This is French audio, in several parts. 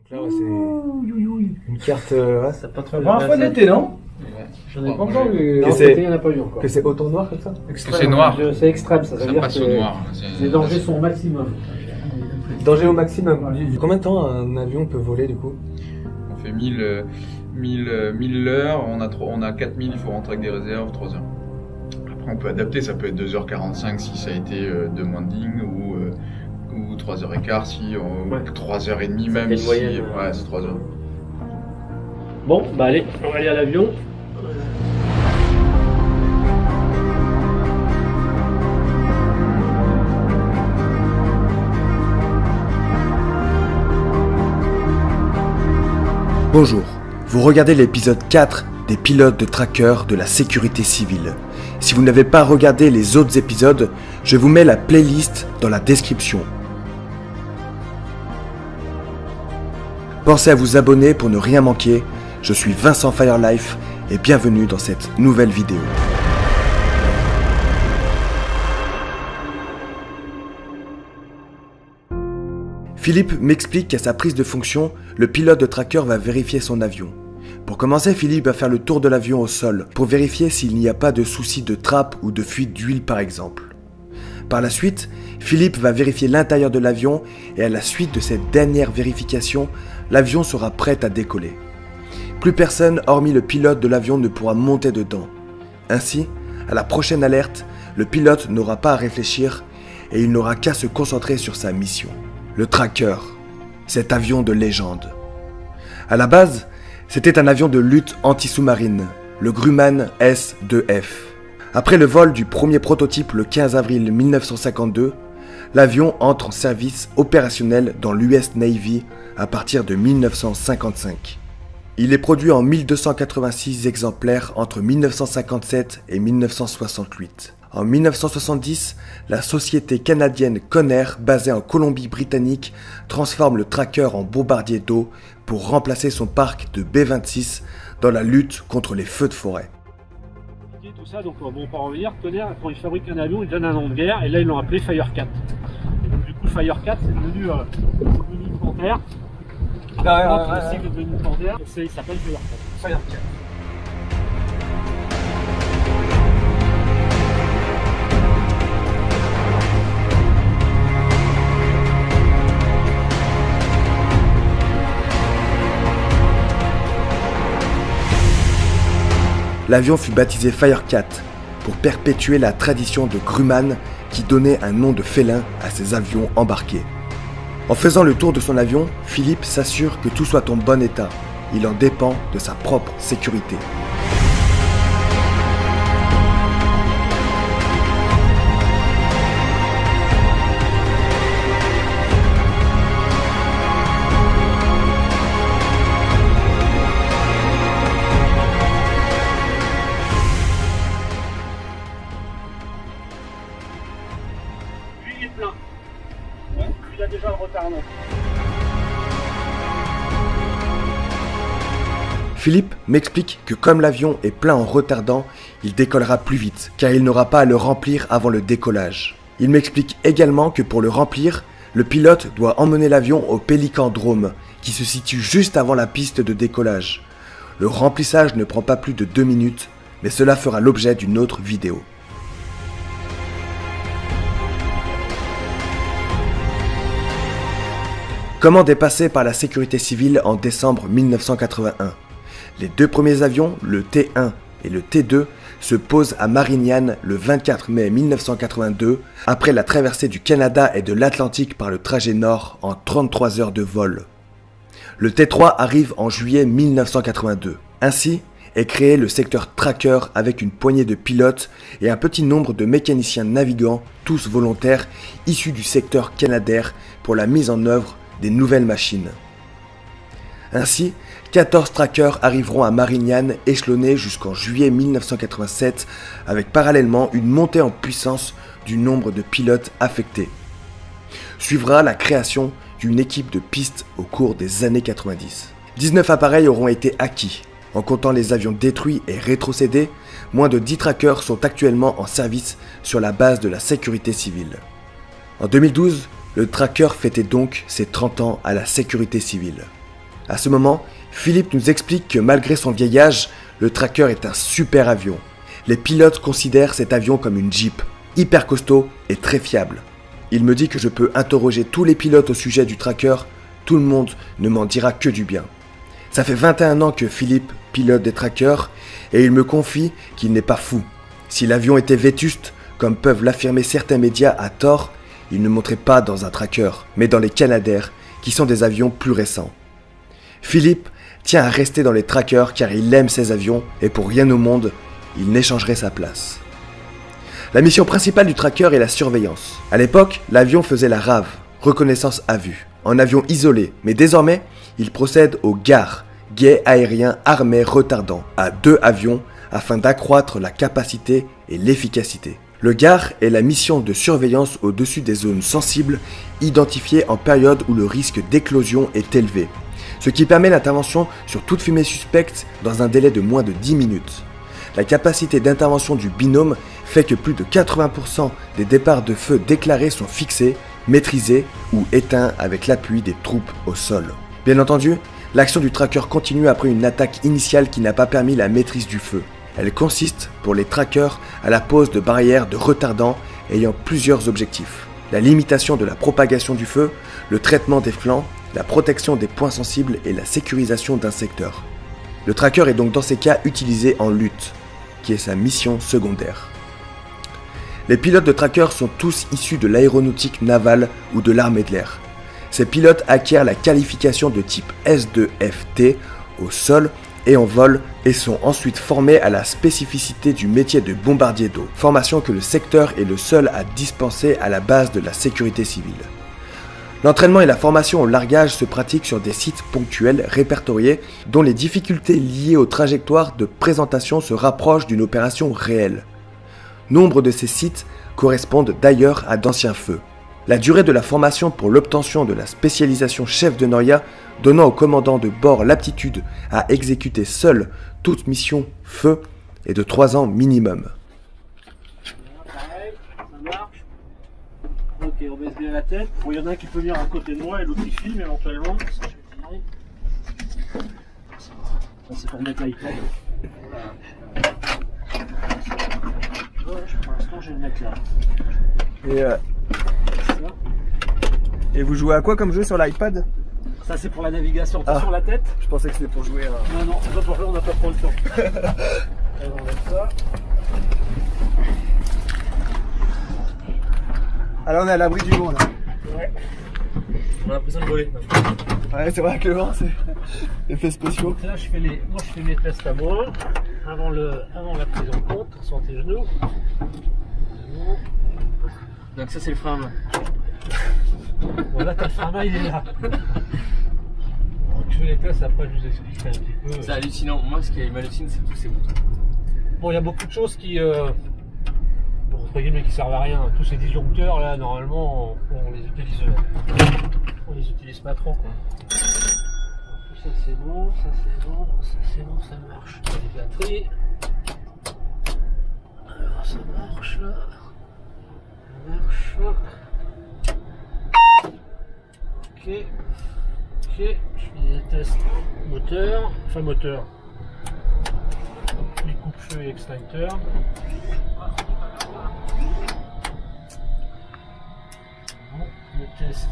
Là, ouais, c'est une carte. Ouais. Ça pas trop La première fois d'été, non? J'en ai pas encore vu. Que Non, c'est- c'était, il n'y en a pas eu encore. Que c'est autant noir comme ça. C'est noir. C'est extrême, ça veut Ça dire passe que au noir. les dangers sont au maximum. Danger au maximum. Combien de temps un avion peut voler du coup? On fait 1000 l'heure, on a 4000, il faut rentrer avec des réserves, 3 heures. Après, on peut adapter, ça peut être 2h45 si ça a été demanding ou 3h15 si, Ouais. 3h30 Ça même fait une si. moyenne, Ouais, c'est 3 heures. Bon, bah allez, on va aller à l'avion. Bonjour, vous regardez l'épisode 4 des pilotes de tracker de la sécurité civile. Si vous n'avez pas regardé les autres épisodes, je vous mets la playlist dans la description. Pensez à vous abonner pour ne rien manquer. Je suis Vincent Firelife et bienvenue dans cette nouvelle vidéo. Philippe m'explique qu'à sa prise de fonction, le pilote de tracker va vérifier son avion. Pour commencer, Philippe va faire le tour de l'avion au sol pour vérifier s'il n'y a pas de souci de trappe ou de fuite d'huile par exemple. Par la suite, Philippe va vérifier l'intérieur de l'avion et à la suite de cette dernière vérification, l'avion sera prêt à décoller. Plus personne hormis le pilote de l'avion ne pourra monter dedans. Ainsi, à la prochaine alerte, le pilote n'aura pas à réfléchir et il n'aura qu'à se concentrer sur sa mission. Le Tracker, cet avion de légende. À la base, c'était un avion de lutte anti-sous-marine, le Grumman S-2F. Après le vol du premier prototype le 15 avril 1952, l'avion entre en service opérationnel dans l'US Navy à partir de 1955. Il est produit en 1286 exemplaires entre 1957 et 1968. En 1970, la société canadienne Connair, basée en Colombie-Britannique, transforme le Tracker en bombardier d'eau pour remplacer son parc de B-26 dans la lutte contre les feux de forêt. Tout ça, donc bon, pour en revenir, Connair, quand ils fabriquent un avion, ils donnent un nom de guerre et là ils l'ont appelé Firecat. Et donc, du coup, Firecat, c'est devenu une panthère. Le cycle est devenu une panthère, il s'appelle Firecat. L'avion fut baptisé Firecat pour perpétuer la tradition de Grumman qui donnait un nom de félin à ses avions embarqués. En faisant le tour de son avion, Philippe s'assure que tout soit en bon état. Il en dépend de sa propre sécurité. Lui, il est plein. Ouais, il a déjà le retardement. Philippe m'explique que comme l'avion est plein en retardant, il décollera plus vite, car il n'aura pas à le remplir avant le décollage. Il m'explique également que pour le remplir, le pilote doit emmener l'avion au Pélicandrome, qui se situe juste avant la piste de décollage. Le remplissage ne prend pas plus de 2 minutes, mais cela fera l'objet d'une autre vidéo. Commande est passée par la sécurité civile en décembre 1981. Les deux premiers avions, le T1 et le T2, se posent à Marignane le 24 mai 1982, après la traversée du Canada et de l'Atlantique par le trajet nord en 33 heures de vol. Le T3 arrive en juillet 1982. Ainsi est créé le secteur Tracker avec une poignée de pilotes et un petit nombre de mécaniciens navigants, tous volontaires, issus du secteur Canadair pour la mise en œuvre des nouvelles machines. Ainsi, 14 trackers arriveront à Marignane échelonnés jusqu'en juillet 1987 avec parallèlement une montée en puissance du nombre de pilotes affectés. Suivra la création d'une équipe de piste au cours des années 90. 19 appareils auront été acquis. En comptant les avions détruits et rétrocédés, moins de 10 trackers sont actuellement en service sur la base de la sécurité civile. En 2012, le tracker fêtait donc ses 30 ans à la sécurité civile. À ce moment, Philippe nous explique que malgré son vieil âge, le Tracker est un super avion. Les pilotes considèrent cet avion comme une Jeep, hyper costaud et très fiable. Il me dit que je peux interroger tous les pilotes au sujet du Tracker, tout le monde ne m'en dira que du bien. Ça fait 21 ans que Philippe pilote des Trackers et il me confie qu'il n'est pas fou. Si l'avion était vétuste, comme peuvent l'affirmer certains médias à tort, il ne monterait pas dans un Tracker, mais dans les Canadair, qui sont des avions plus récents. Philippe tient à rester dans les Trackers car il aime ses avions et pour rien au monde, il n'échangerait sa place. La mission principale du Tracker est la surveillance. À l'époque, l'avion faisait la RAV, reconnaissance à vue, en avion isolé, mais désormais, il procède au GAR, guet aérien armé retardant, à 2 avions afin d'accroître la capacité et l'efficacité. Le GAR est la mission de surveillance au-dessus des zones sensibles identifiées en période où le risque d'éclosion est élevé, ce qui permet l'intervention sur toute fumée suspecte dans un délai de moins de 10 minutes. La capacité d'intervention du binôme fait que plus de 80% des départs de feu déclarés sont fixés, maîtrisés ou éteints avec l'appui des troupes au sol. Bien entendu, l'action du Tracker continue après une attaque initiale qui n'a pas permis la maîtrise du feu. Elle consiste, pour les Trackers, à la pose de barrières de retardants ayant plusieurs objectifs. La limitation de la propagation du feu, le traitement des flancs, la protection des points sensibles et la sécurisation d'un secteur. Le Tracker est donc dans ces cas utilisé en lutte, qui est sa mission secondaire. Les pilotes de Tracker sont tous issus de l'aéronautique navale ou de l'armée de l'air. Ces pilotes acquièrent la qualification de type S2FT au sol et en vol et sont ensuite formés à la spécificité du métier de bombardier d'eau, formation que le secteur est le seul à dispenser à la base de la sécurité civile. L'entraînement et la formation au largage se pratiquent sur des sites ponctuels répertoriés dont les difficultés liées aux trajectoires de présentation se rapprochent d'une opération réelle. Nombre de ces sites correspondent d'ailleurs à d'anciens feux. La durée de la formation pour l'obtention de la spécialisation chef de Noria, donnant au commandant de bord l'aptitude à exécuter seul toute mission feu, est de 3 ans minimum. Pareil, ça marche. Ok, on baisse bien la tête. Bon, il y en a un qui peut venir à côté de moi et l'autre qui filme éventuellement. Ça, je vais tirer. Ça, c'est pour mettre l'iPad. Voilà. Pour l'instant, je vais le mettre là. Et vous jouez à quoi comme jeu sur l'iPad? Ça, c'est pour la navigation. T'as sur la tête? Je pensais que c'était pour jouer à... Non, c'est pas pour jouer, on n'a pas trop le temps. Allez, on met ça. Alors on est à l'abri du vent là. Ouais. On a l'impression de voler. Ouais, c'est vrai que le vent, c'est effets spéciaux. Donc là, je fais mes tests à moi. Avant la prise en compte, sur tes genoux. Donc ça c'est le frein à main. Voilà, ta frein à main, il est là. Je fais les tests, après je vous expliquerai un petit peu. C'est hallucinant. Moi, ce qui m'hallucine, c'est tous ces boutons. Bon, il y a beaucoup de choses qui... entre guillemets, qui servent à rien. Tous ces disjoncteurs là, normalement, on les utilise pas trop, quoi. Tout ça c'est bon, ça c'est bon, ça c'est bon, ça marche. Les batteries. Alors ça marche là. Ça marche. Ok. Ok, je fais des tests moteur, enfin moteur. Les coupe-feu et extincteurs. Bon, le test.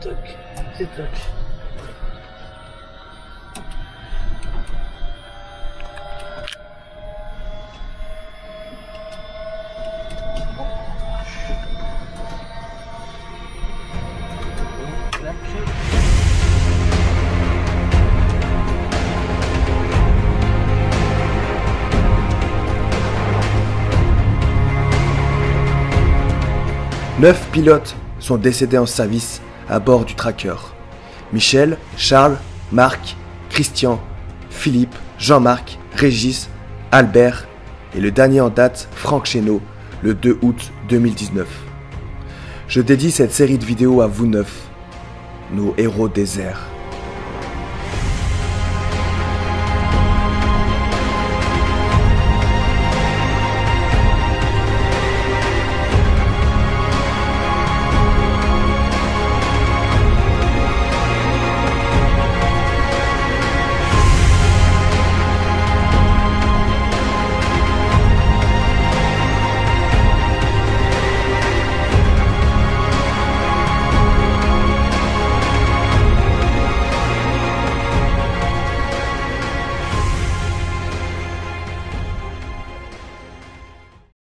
Toc et toc. Neuf pilotes sont décédés en service à bord du Tracker. Michel, Charles, Marc, Christian, Philippe, Jean-Marc, Régis, Albert et le dernier en date, Franck Chénaud, le 2 août 2019. Je dédie cette série de vidéos à vous neuf, nos héros des airs.